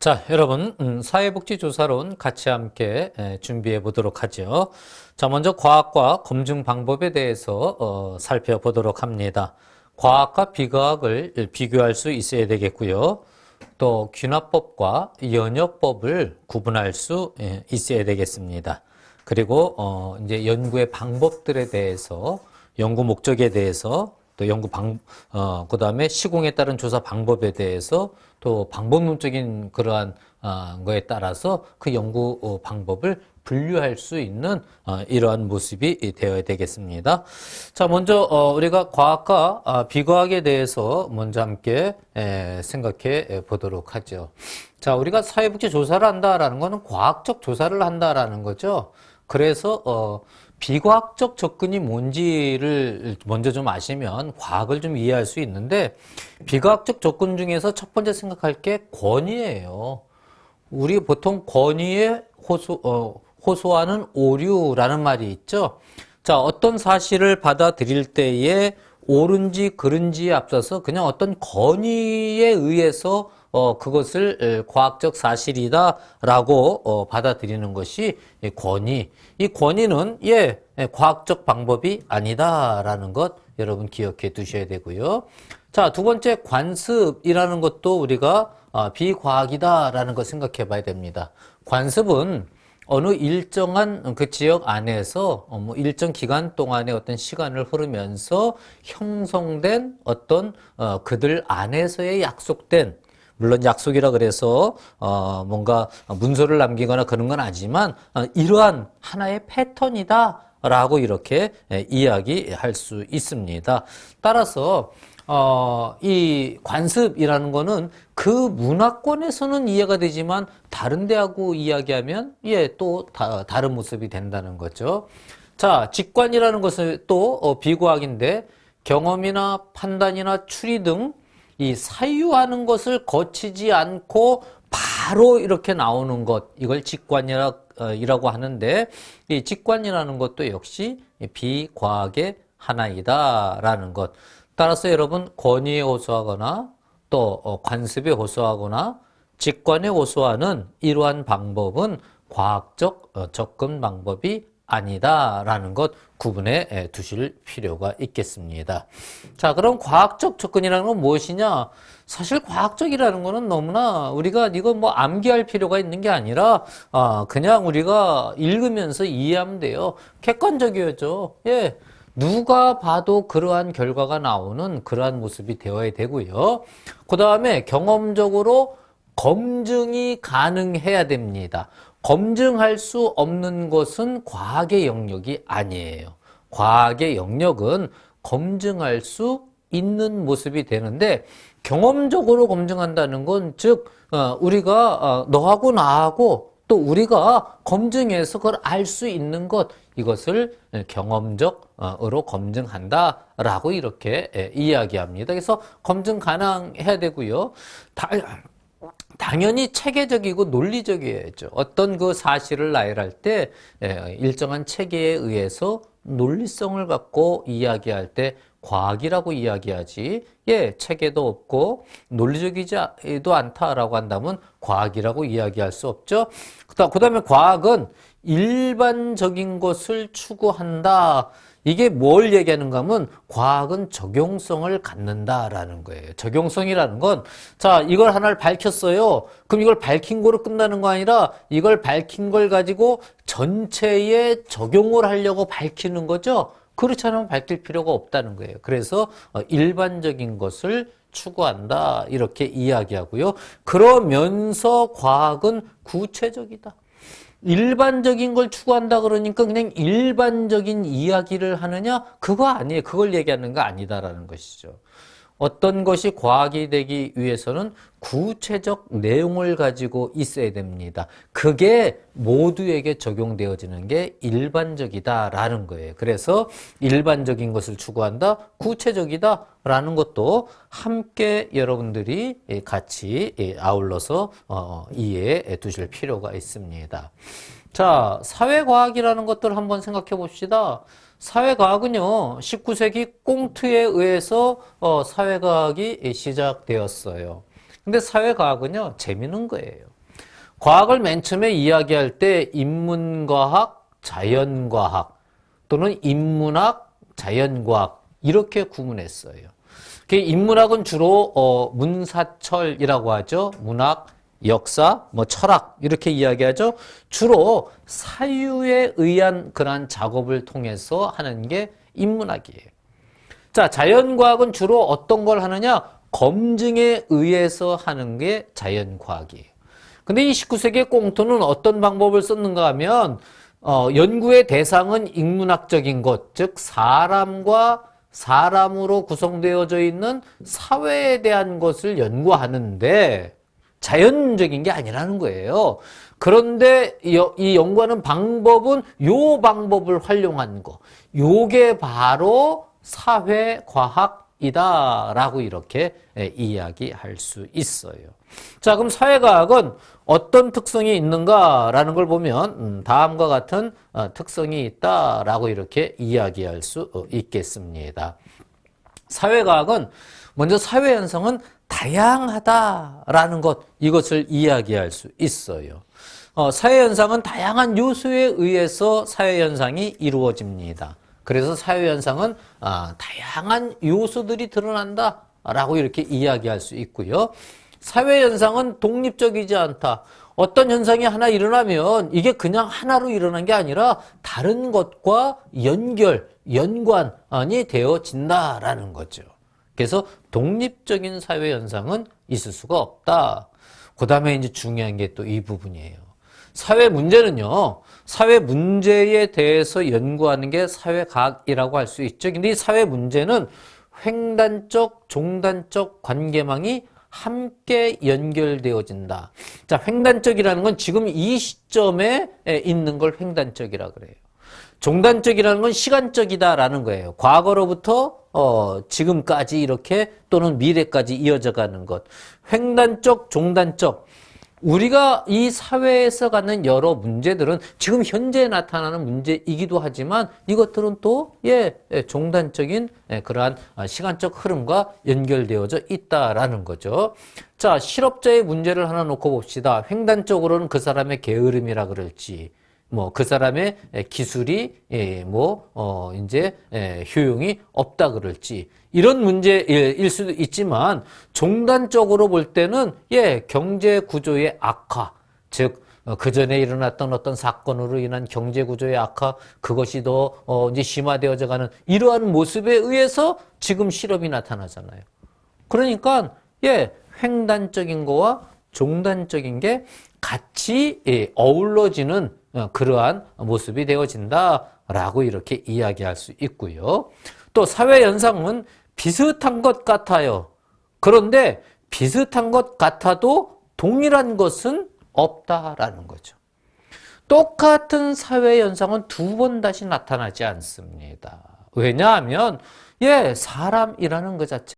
자, 여러분, 사회복지조사론 같이 함께 준비해 보도록 하죠. 자, 먼저 과학과 검증 방법에 대해서 살펴보도록 합니다. 과학과 비과학을 비교할 수 있어야 되겠고요. 또 균합법과 연역법을 구분할 수 있어야 되겠습니다. 그리고 이제 연구의 방법들에 대해서, 연구 목적에 대해서, 또 그다음에 시공에 따른 조사 방법에 대해서 또 방법론적인 그러한 거에 따라서 그 연구 방법을 분류할 수 있는 이러한 모습이 되어야 되겠습니다. 자, 먼저 우리가 과학과 비과학에 대해서 먼저 함께 생각해 보도록 하죠. 자, 우리가 사회복지 조사를 한다라는 것은 과학적 조사를 한다라는 거죠. 그래서 비과학적 접근이 뭔지를 먼저 좀 아시면 과학을 좀 이해할 수 있는데, 비과학적 접근 중에서 첫 번째 생각할 게 권위예요. 우리 보통 권위에 호소하는 오류라는 말이 있죠. 자, 어떤 사실을 받아들일 때에 옳은지 그른지에 앞서서 그냥 어떤 권위에 의해서 그것을 과학적 사실이다라고 받아들이는 것이 권위. 이 권위는 과학적 방법이 아니다라는 것 여러분 기억해 두셔야 되고요. 자, 두 번째 관습이라는 것도 우리가 비과학이다라는 것 생각해 봐야 됩니다. 관습은 어느 일정한 그 지역 안에서 일정 기간 동안의 어떤 시간을 흐르면서 형성된 어떤 그들 안에서의 약속된, 물론 약속이라 그래서 뭔가 문서를 남기거나 그런 건 아니지만 이러한 하나의 패턴이다라고 이렇게 이야기할 수 있습니다. 따라서 이 관습이라는 거는 그 문화권에서는 이해가 되지만 다른 데하고 이야기하면 또 다른 모습이 된다는 거죠. 자, 직관이라는 것은 또 비과학인데, 경험이나 판단이나 추리 등 이 사유하는 것을 거치지 않고 바로 이렇게 나오는 것, 이걸 직관이라고 하는데, 이 직관이라는 것도 역시 비과학의 하나이다라는 것. 따라서 여러분, 권위에 호소하거나 또 관습에 호소하거나 직관에 호소하는 이러한 방법은 과학적 접근 방법이 아니다라는 것 구분해 두실 필요가 있겠습니다. 자, 그럼 과학적 접근이라는 건 무엇이냐? 사실 과학적이라는 거는 너무나 우리가 이거 뭐 암기할 필요가 있는 게 아니라 그냥 우리가 읽으면서 이해하면 돼요. 객관적이어죠. 누가 봐도 그러한 결과가 나오는 그러한 모습이 되어야 되고요. 그 다음에 경험적으로 검증이 가능해야 됩니다. 검증할 수 없는 것은 과학의 영역이 아니에요. 과학의 영역은 검증할 수 있는 모습이 되는데, 경험적으로 검증한다는 건 즉 우리가 너하고 나하고 또 우리가 검증해서 그걸 알 수 있는 것, 이것을 경험적으로 검증한다라고 이렇게 이야기합니다. 그래서 검증 가능해야 되고요. 당연히 체계적이고 논리적이어야죠. 어떤 그 사실을 나열할 때 일정한 체계에 의해서 논리성을 갖고 이야기할 때 과학이라고 이야기하지, 체계도 없고 논리적이지도 않다라고 한다면 과학이라고 이야기할 수 없죠. 그 다음에 과학은 일반적인 것을 추구한다. 이게 뭘 얘기하는가 하면 과학은 적용성을 갖는다라는 거예요. 적용성이라는 건, 자, 이걸 하나를 밝혔어요. 그럼 이걸 밝힌 거로 끝나는 거 아니라 이걸 밝힌 걸 가지고 전체에 적용을 하려고 밝히는 거죠. 그렇지 않으면 밝힐 필요가 없다는 거예요. 그래서 일반적인 것을 추구한다 이렇게 이야기하고요. 그러면서 과학은 구체적이다. 일반적인 걸 추구한다 그러니까 그냥 일반적인 이야기를 하느냐? 그거 아니에요. 그걸 얘기하는 거 아니다라는 것이죠. 어떤 것이 과학이 되기 위해서는 구체적 내용을 가지고 있어야 됩니다. 그게 모두에게 적용되어지는 게 일반적이다라는 거예요. 그래서 일반적인 것을 추구한다, 구체적이다라는 것도 함께 여러분들이 같이 아울러서 이해해 두실 필요가 있습니다. 자, 사회과학이라는 것들을 한번 생각해 봅시다. 사회과학은요, 19세기 꽁트에 의해서 사회과학이 시작되었어요. 근데 사회과학은요, 재밌는 거예요. 과학을 맨 처음에 이야기할 때 인문과학, 자연과학 또는 인문학, 자연과학 이렇게 구분했어요. 인문학은 주로 문사철이라고 하죠. 문학, 역사, 철학 이렇게 이야기하죠. 주로 사유에 의한 그러한 작업을 통해서 하는 게 인문학이에요. 자, 자연과학은 주로 어떤 걸 하느냐? 검증에 의해서 하는 게 자연과학이에요. 근데 이 19세기의 꽁토는 어떤 방법을 썼는가 하면 연구의 대상은 인문학적인 것, 즉 사람과 사람으로 구성되어져 있는 사회에 대한 것을 연구하는데 자연적인 게 아니라는 거예요. 그런데 이 연구하는 방법은 요 방법을 활용한 거. 요게 바로 사회과학이다라고 이렇게 이야기할 수 있어요. 자, 그럼 사회과학은 어떤 특성이 있는가라는 걸 보면 다음과 같은 특성이 있다라고 이렇게 이야기할 수 있겠습니다. 사회과학은 먼저 사회 현상은 다양하다라는 것, 이것을 이야기할 수 있어요. 사회 현상은 다양한 요소에 의해서 사회 현상이 이루어집니다. 그래서 사회 현상은 다양한 요소들이 드러난다라고 이렇게 이야기할 수 있고요. 사회 현상은 독립적이지 않다. 어떤 현상이 하나 일어나면 이게 그냥 하나로 일어난 게 아니라 다른 것과 연관이 되어진다라는 거죠. 그래서 독립적인 사회 현상은 있을 수가 없다. 그 다음에 이제 중요한 게 또 이 부분이에요. 사회 문제는요, 사회 문제에 대해서 연구하는 게 사회과학이라고 할 수 있죠. 근데 이 사회 문제는 횡단적, 종단적 관계망이 함께 연결되어진다. 자, 횡단적이라는 건 지금 이 시점에 있는 걸 횡단적이라 그래요. 종단적이라는 건 시간적이다라는 거예요. 과거로부터 지금까지 이렇게 또는 미래까지 이어져 가는 것. 횡단적, 종단적. 우리가 이 사회에서 갖는 여러 문제들은 지금 현재 나타나는 문제이기도 하지만 이것들은 또 종단적인 그러한 시간적 흐름과 연결되어져 있다라는 거죠. 자, 실업자의 문제를 하나 놓고 봅시다. 횡단적으로는 그 사람의 게으름이라 그럴지, 그 사람의 기술이 효용이 없다 그럴지 이런 문제일 수도 있지만 종단적으로 볼 때는 경제 구조의 악화, 즉 그 전에 일어났던 어떤 사건으로 인한 경제 구조의 악화, 그것이 더 이제 심화되어져 가는 이러한 모습에 의해서 지금 실업이 나타나잖아요. 그러니까 횡단적인 거와 종단적인 게 같이 어우러지는 그러한 모습이 되어진다라고 이렇게 이야기할 수 있고요. 또 사회 현상은 비슷한 것 같아요. 그런데 비슷한 것 같아도 동일한 것은 없다라는 거죠. 똑같은 사회 현상은 두 번 다시 나타나지 않습니다. 왜냐하면 사람이라는 것 자체